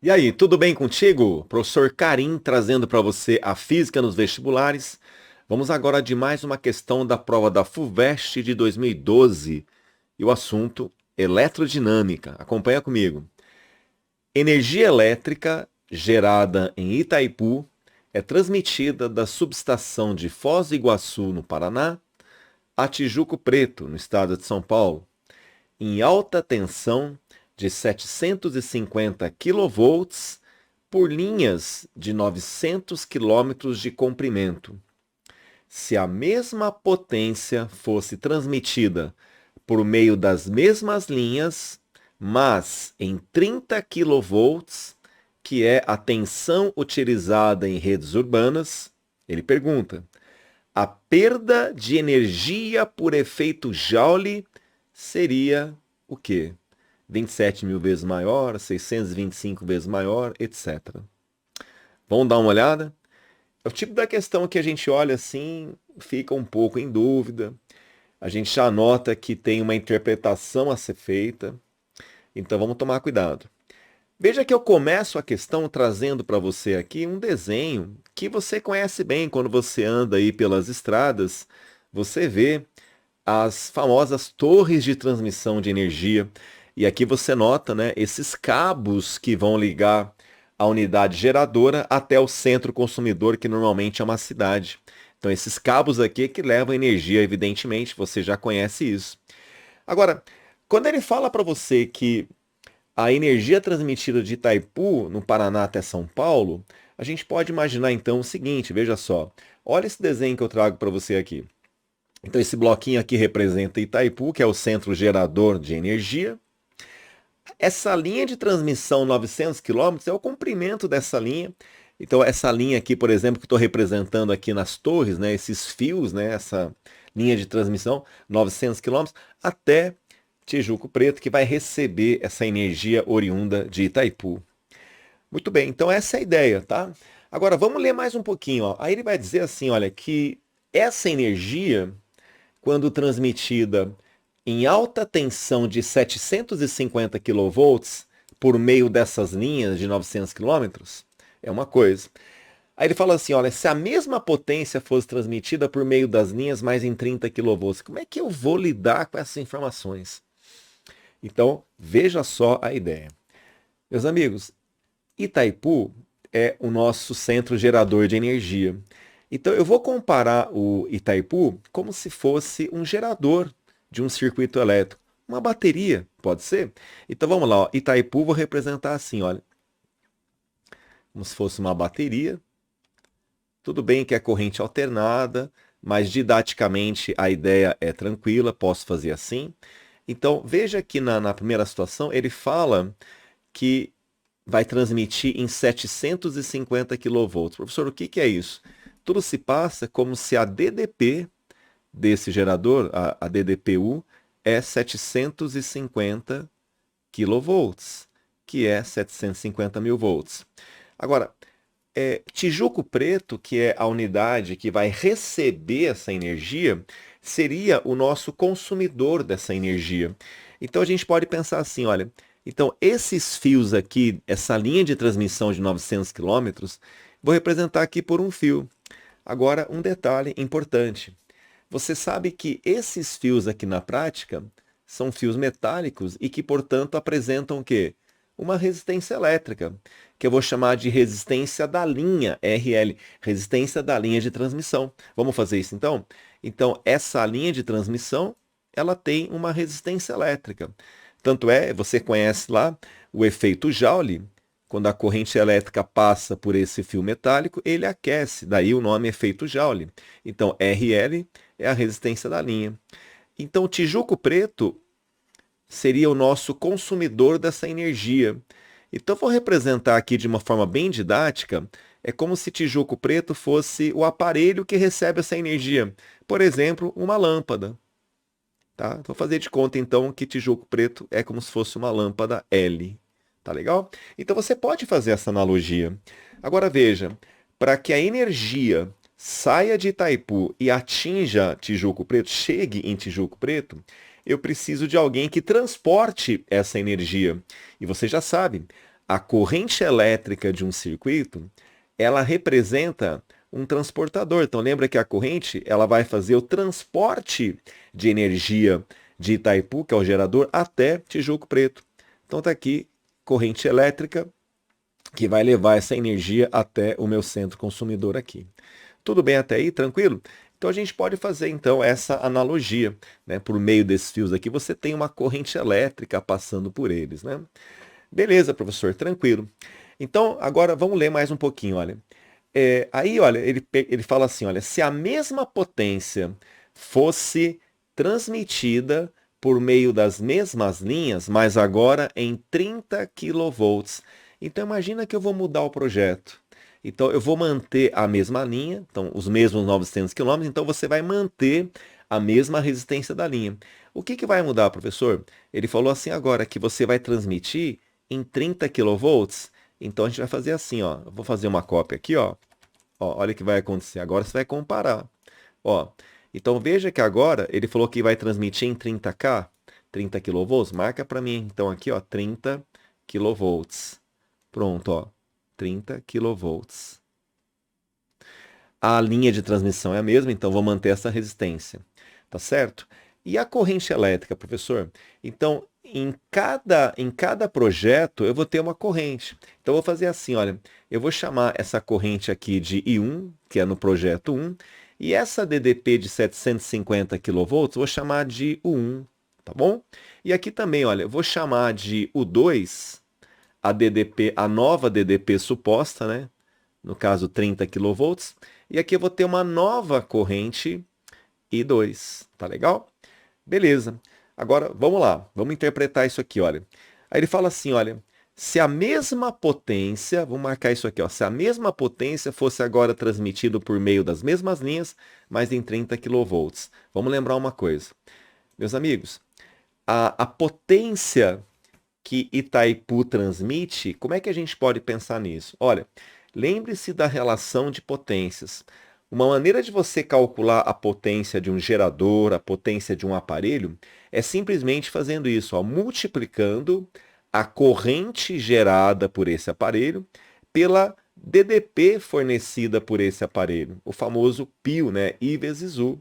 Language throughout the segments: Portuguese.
E aí, tudo bem contigo? Professor Karim trazendo para você a física nos vestibulares. Vamos agora de mais uma questão da prova da FUVEST de 2012 e o assunto eletrodinâmica. Acompanha comigo. Energia elétrica gerada em Itaipu é transmitida da subestação de Foz do Iguaçu, no Paraná, a Tijuco Preto, no estado de São Paulo, em alta tensão de 750 kV por linhas de 900 quilômetros de comprimento. Se a mesma potência fosse transmitida por meio das mesmas linhas, mas em 30 kV, que é a tensão utilizada em redes urbanas, ele pergunta: a perda de energia por efeito Joule seria o quê? 27 mil vezes maior, 625 vezes maior, etc. Vamos dar uma olhada? É o tipo da questão que a gente olha assim, fica um pouco em dúvida. A gente já nota que tem uma interpretação a ser feita, então vamos tomar cuidado. Veja que eu começo a questão trazendo para você aqui um desenho que você conhece bem quando você anda aí pelas estradas. Você vê as famosas torres de transmissão de energia. E aqui você nota, né, esses cabos que vão ligar a unidade geradora até o centro consumidor, que normalmente é uma cidade. Então, esses cabos aqui que levam energia, evidentemente, você já conhece isso. Agora, quando ele fala para você que a energia transmitida de Itaipu, no Paraná, até São Paulo, a gente pode imaginar então o seguinte, veja só. Olha esse desenho que eu trago para você aqui. Então, esse bloquinho aqui representa Itaipu, que é o centro gerador de energia. Essa linha de transmissão 900 quilômetros é o comprimento dessa linha. Então, essa linha aqui, por exemplo, que estou representando aqui nas torres, né, esses fios, né, essa linha de transmissão, 900 quilômetros, até Tijuco Preto, que vai receber essa energia oriunda de Itaipu. Muito bem, então essa é a ideia, tá? Agora, vamos ler mais um pouquinho. Ó. Aí ele vai dizer assim, olha, que essa energia quando transmitida em alta tensão de 750 kV por meio dessas linhas de 900 quilômetros, é uma coisa. Aí ele fala assim, olha, se a mesma potência fosse transmitida por meio das linhas mais em 30 kV, como é que eu vou lidar com essas informações? Então, veja só a ideia. Meus amigos, Itaipu é o nosso centro gerador de energia. Então eu vou comparar o Itaipu como se fosse um gerador de um circuito elétrico. Uma bateria, pode ser? Então vamos lá, ó. Itaipu vou representar assim, olha, como se fosse uma bateria. Tudo bem que é corrente alternada, mas didaticamente a ideia é tranquila, posso fazer assim. Então veja que na primeira situação ele fala que vai transmitir em 750 kV. Professor, o que é isso? Tudo se passa como se a DDP desse gerador, a DDPU, é 750 kV, que é 750 mil volts. Agora, Tijuco Preto, que é a unidade que vai receber essa energia, seria o nosso consumidor dessa energia. Então a gente pode pensar assim, olha, então esses fios aqui, essa linha de transmissão de 900 quilômetros, vou representar aqui por um fio. Agora, um detalhe importante. Você sabe que esses fios aqui na prática são fios metálicos e que, portanto, apresentam o quê? Uma resistência elétrica, que eu vou chamar de resistência da linha RL, resistência da linha de transmissão. Vamos fazer isso então? Então, essa linha de transmissão, ela tem uma resistência elétrica. Tanto é, você conhece lá o efeito Joule, quando a corrente elétrica passa por esse fio metálico, ele aquece, daí o nome efeito Joule. Então, RL é a resistência da linha. Então, Tijuco Preto seria o nosso consumidor dessa energia. Então, vou representar aqui de uma forma bem didática, é como se Tijuco Preto fosse o aparelho que recebe essa energia. Por exemplo, uma lâmpada. Tá? Vou fazer de conta então que Tijuco Preto é como se fosse uma lâmpada L. Tá legal? Então você pode fazer essa analogia. Agora veja, para que a energia saia de Itaipu e atinja Tijuco Preto, chegue em Tijuco Preto, eu preciso de alguém que transporte essa energia. E você já sabe, a corrente elétrica de um circuito, ela representa um transportador. Então lembra que a corrente ela vai fazer o transporte de energia de Itaipu, que é o gerador, até Tijuco Preto. Então está aqui corrente elétrica que vai levar essa energia até o meu centro consumidor aqui. Tudo bem até aí? Tranquilo? Então a gente pode fazer então essa analogia, né? Por meio desses fios aqui você tem uma corrente elétrica passando por eles, né? Beleza, professor, tranquilo. Então agora vamos ler mais um pouquinho, olha. Aí, olha, ele fala assim, olha, se a mesma potência fosse transmitida por meio das mesmas linhas, mas agora em 30 kV. Então imagina que eu vou mudar o projeto. Então eu vou manter a mesma linha, então os mesmos 900 km, então você vai manter a mesma resistência da linha. O que vai mudar, professor? Ele falou assim agora que você vai transmitir em 30 kV. Então a gente vai fazer assim, ó. Eu vou fazer uma cópia aqui, ó. Ó, olha o que vai acontecer. Agora você vai comparar. Ó, então veja que agora ele falou que vai transmitir em 30K, 30 kV. Marca para mim então aqui, ó, 30 kV. Pronto, ó, 30 kV. A linha de transmissão é a mesma, então vou manter essa resistência. Tá certo? E a corrente elétrica, professor? Então, em cada projeto eu vou ter uma corrente. Então, eu vou fazer assim, olha, eu vou chamar essa corrente aqui de I1, que é no projeto 1, e essa DDP de 750 kV, eu vou chamar de U1, tá bom? E aqui também, olha, eu vou chamar de U2, a DDP, a nova DDP suposta, né? No caso, 30 kV. E aqui eu vou ter uma nova corrente I2, tá legal? Beleza. Agora, vamos lá. Vamos interpretar isso aqui, olha. Aí ele fala assim, olha, se a mesma potência, vamos marcar isso aqui, ó, se a mesma potência fosse agora transmitida por meio das mesmas linhas, mas em 30 kV. Vamos lembrar uma coisa. Meus amigos, a potência que Itaipu transmite, como é que a gente pode pensar nisso? Olha, lembre-se da relação de potências. Uma maneira de você calcular a potência de um gerador, a potência de um aparelho, é simplesmente fazendo isso, ó, multiplicando a corrente gerada por esse aparelho pela DDP fornecida por esse aparelho, o famoso π, né? I vezes U.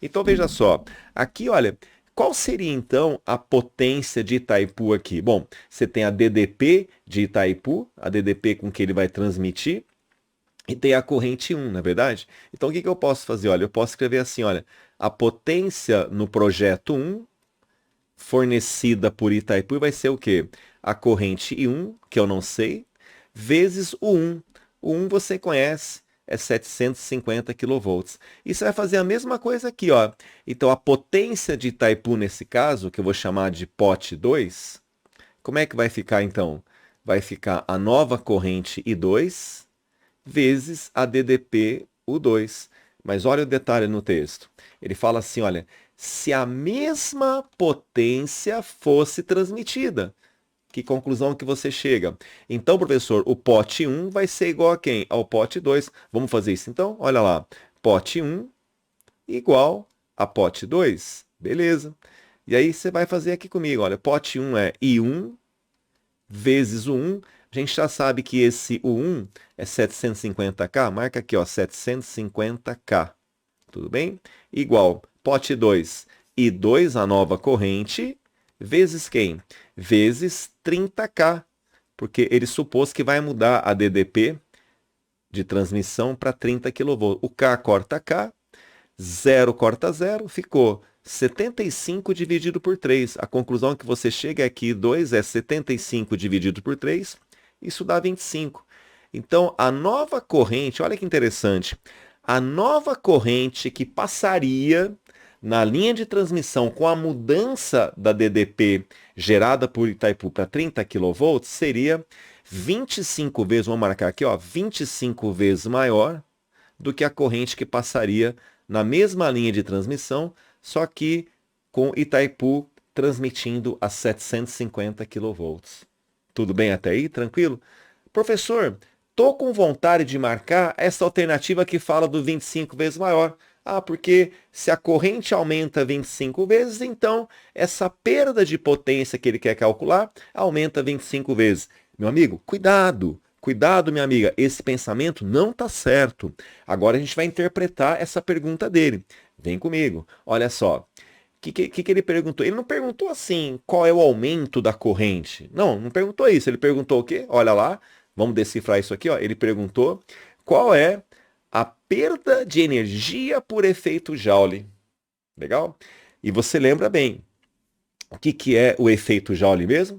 Então veja só, aqui olha, qual seria então a potência de Itaipu aqui? Bom, você tem a DDP de Itaipu, a DDP com que ele vai transmitir, e tem a corrente 1, não é verdade? Então o que eu posso fazer? Olha, eu posso escrever assim, olha, a potência no projeto 1 fornecida por Itaipu vai ser o quê? A corrente I1, que eu não sei, vezes o 1. O 1 você conhece, é 750 kV. E você vai fazer a mesma coisa aqui, ó. Então a potência de Itaipu nesse caso, que eu vou chamar de pote 2, como é que vai ficar então? Vai ficar a nova corrente I2 vezes a DDP U2. Mas olha o detalhe no texto. Ele fala assim, olha, se a mesma potência fosse transmitida. Que conclusão que você chega? Então, professor, o pote 1 vai ser igual a quem? Ao pote 2. Vamos fazer isso então? Olha lá. Pote 1 igual a pote 2. Beleza. E aí você vai fazer aqui comigo. Olha, pote 1 é I1 vezes o 1. A gente já sabe que esse U1 é 750K. Marca aqui, ó, 750K. Tudo bem? Igual pote 2, I2, a nova corrente, vezes quem? Vezes 30K. Porque ele supôs que vai mudar a DDP de transmissão para 30 kV. O K corta K, 0 corta 0, ficou 75 dividido por 3. A conclusão que você chega é que 2 é 75 dividido por 3, isso dá 25. Então, a nova corrente, olha que interessante, a nova corrente que passaria na linha de transmissão com a mudança da DDP gerada por Itaipu para 30 kV seria 25 vezes, vamos marcar aqui, ó, 25 vezes maior do que a corrente que passaria na mesma linha de transmissão, só que com Itaipu transmitindo a 750 kV. Tudo bem até aí? Tranquilo? Professor, tô com vontade de marcar essa alternativa que fala do 25 vezes maior. Ah, porque se a corrente aumenta 25 vezes, então essa perda de potência que ele quer calcular aumenta 25 vezes. Meu amigo, cuidado! Cuidado, minha amiga, esse pensamento não está certo. Agora a gente vai interpretar essa pergunta dele. Vem comigo. Olha só. O que ele perguntou? Ele não perguntou assim, qual é o aumento da corrente. Não, não perguntou isso. Ele perguntou o quê? Olha lá, vamos decifrar isso aqui, ó. Ele perguntou qual é a perda de energia por efeito Joule. Legal? E você lembra bem, o que é o efeito Joule mesmo?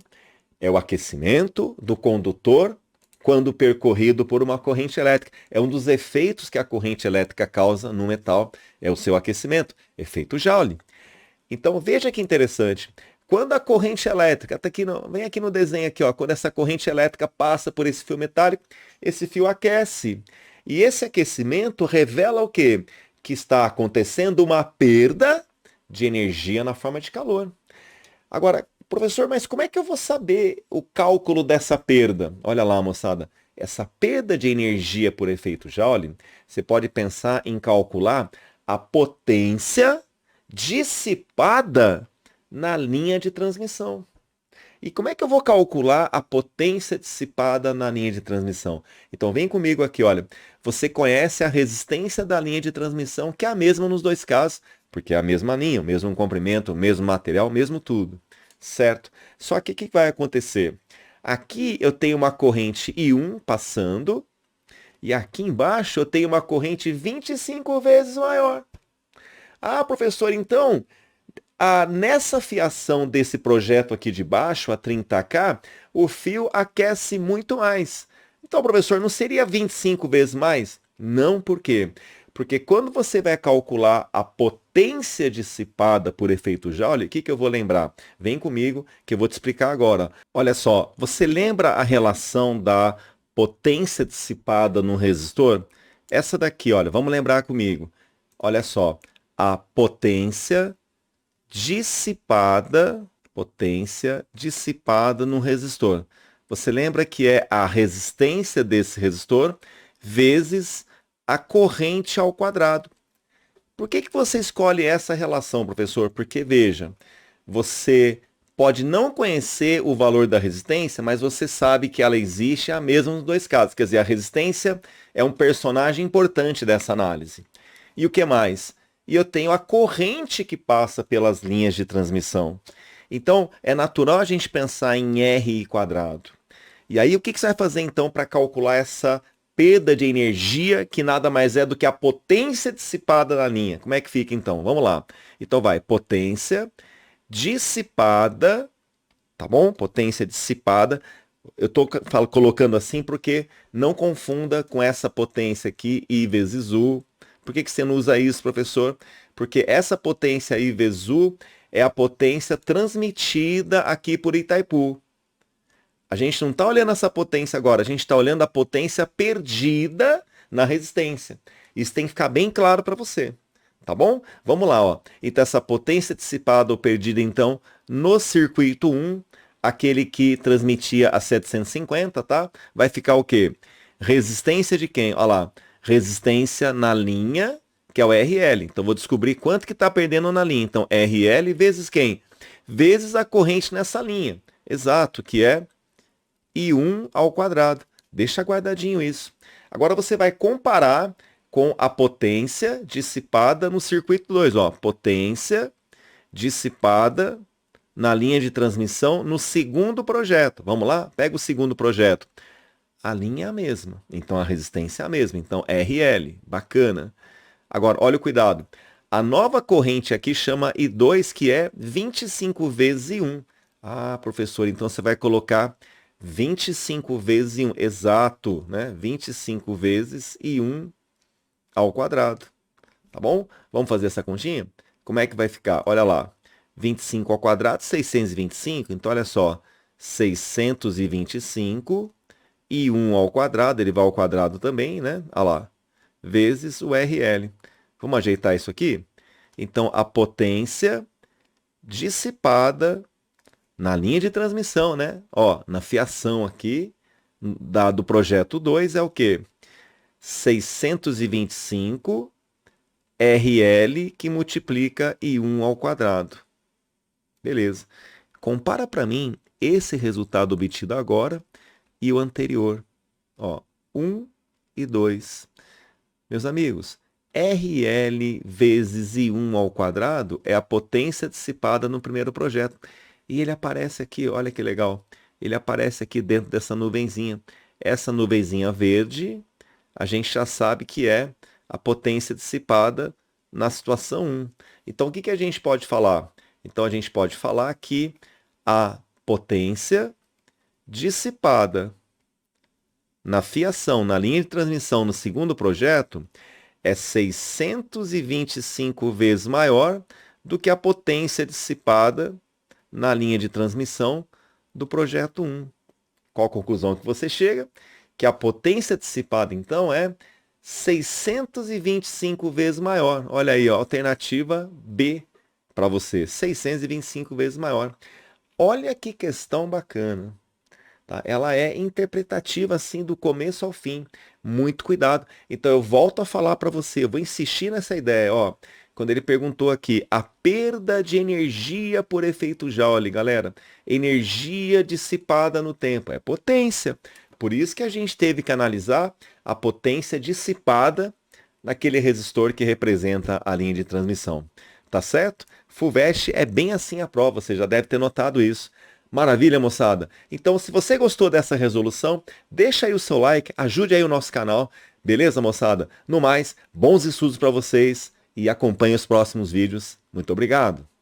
É o aquecimento do condutor quando percorrido por uma corrente elétrica. É um dos efeitos que a corrente elétrica causa no metal, é o seu aquecimento, efeito Joule. Então veja que interessante. Quando a corrente elétrica, tá aqui vem aqui no desenho aqui, ó, quando essa corrente elétrica passa por esse fio metálico, esse fio aquece. E esse aquecimento revela o quê? Que está acontecendo uma perda de energia na forma de calor. Agora, professor, mas como é que eu vou saber o cálculo dessa perda? Olha lá, moçada. Essa perda de energia por efeito Joule, você pode pensar em calcular a potência dissipada na linha de transmissão. E como é que eu vou calcular a potência dissipada na linha de transmissão? Então vem comigo aqui, olha. Você conhece a resistência da linha de transmissão, que é a mesma nos dois casos, porque é a mesma linha, o mesmo comprimento, o mesmo material, o mesmo tudo. Certo? Só que o que vai acontecer? Aqui eu tenho uma corrente I1 passando, e aqui embaixo eu tenho uma corrente 25 vezes maior. Ah, professor, então nessa fiação desse projeto aqui de baixo, a 30K, o fio aquece muito mais. Então, professor, não seria 25 vezes mais? Não, por quê? Porque quando você vai calcular a potência dissipada por efeito Joule, o que eu vou lembrar? Vem comigo que eu vou te explicar agora. Olha só, você lembra a relação da potência dissipada no resistor? Essa daqui, olha, vamos lembrar comigo. Olha só, a potência dissipada no resistor. Você lembra que é a resistência desse resistor vezes a corrente ao quadrado. Por que você escolhe essa relação, professor? Porque, veja, você pode não conhecer o valor da resistência, mas você sabe que ela existe a mesma nos dois casos. Quer dizer, a resistência é um personagem importante dessa análise. E o que mais? E eu tenho a corrente que passa pelas linhas de transmissão. Então, é natural a gente pensar em R quadrado. E aí, o que você vai fazer então para calcular essa perda de energia, que nada mais é do que a potência dissipada na linha? Como é que fica então? Vamos lá. Então vai, potência dissipada, tá bom? Potência dissipada. Eu estou colocando assim porque não confunda com essa potência aqui, I vezes U. Por que você não usa isso, professor? Porque essa potência I vezes U é a potência transmitida aqui por Itaipu. A gente não está olhando essa potência agora, a gente está olhando a potência perdida na resistência. Isso tem que ficar bem claro para você. Tá bom? Vamos lá, ó. Então, essa potência dissipada ou perdida, então, no circuito 1, aquele que transmitia a 750, tá? Vai ficar o quê? Resistência de quem? Olha lá. Resistência na linha, que é o RL. Então, vou descobrir quanto que está perdendo na linha. Então, RL vezes quem? Vezes a corrente nessa linha. Exato, que é I1 ao quadrado. Deixa guardadinho isso. Agora você vai comparar com a potência dissipada no circuito 2. Ó, potência dissipada na linha de transmissão no segundo projeto. Vamos lá? Pega o segundo projeto. A linha é a mesma, então a resistência é a mesma. Então, RL, bacana. Agora, olha o cuidado. A nova corrente aqui chama I2, que é 25 vezes I1. Ah, professor, então você vai colocar 25 vezes I1, exato, né? 25 vezes I1 ao quadrado, tá bom? Vamos fazer essa continha? Como é que vai ficar? Olha lá, 25 ao quadrado, 625, então olha só, 625 I1 ao quadrado, ele vai ao quadrado também, né? Olha lá, vezes o RL. Vamos ajeitar isso aqui? Então, a potência dissipada na linha de transmissão, né? Ó, na fiação aqui, do projeto 2 é o quê? 625 RL que multiplica I1 ao quadrado. Beleza. Compara para mim esse resultado obtido agora e o anterior. Ó, 1 e 2. Meus amigos, RL vezes I1 ao quadrado é a potência dissipada no primeiro projeto. E ele aparece aqui, olha que legal. Ele aparece aqui dentro dessa nuvenzinha. Essa nuvenzinha verde, a gente já sabe que é a potência dissipada na situação 1. Então, o que a gente pode falar? Então, a gente pode falar que a potência dissipada na fiação, na linha de transmissão no segundo projeto, é 625 vezes maior do que a potência dissipada na linha de transmissão do projeto 1. Qual a conclusão que você chega? Que a potência dissipada, então, é 625 vezes maior. Olha aí, ó, alternativa B para você, 625 vezes maior. Olha que questão bacana. Tá? Ela é interpretativa assim do começo ao fim. Muito cuidado. Então eu volto a falar para você, eu vou insistir nessa ideia, ó. Quando ele perguntou aqui, a perda de energia por efeito Joule, galera, energia dissipada no tempo, é potência. Por isso que a gente teve que analisar a potência dissipada naquele resistor que representa a linha de transmissão. Tá certo? FUVEST é bem assim a prova, você já deve ter notado isso. Maravilha, moçada? Então, se você gostou dessa resolução, deixa aí o seu like, ajude aí o nosso canal, beleza, moçada? No mais, bons estudos para vocês e acompanhe os próximos vídeos. Muito obrigado!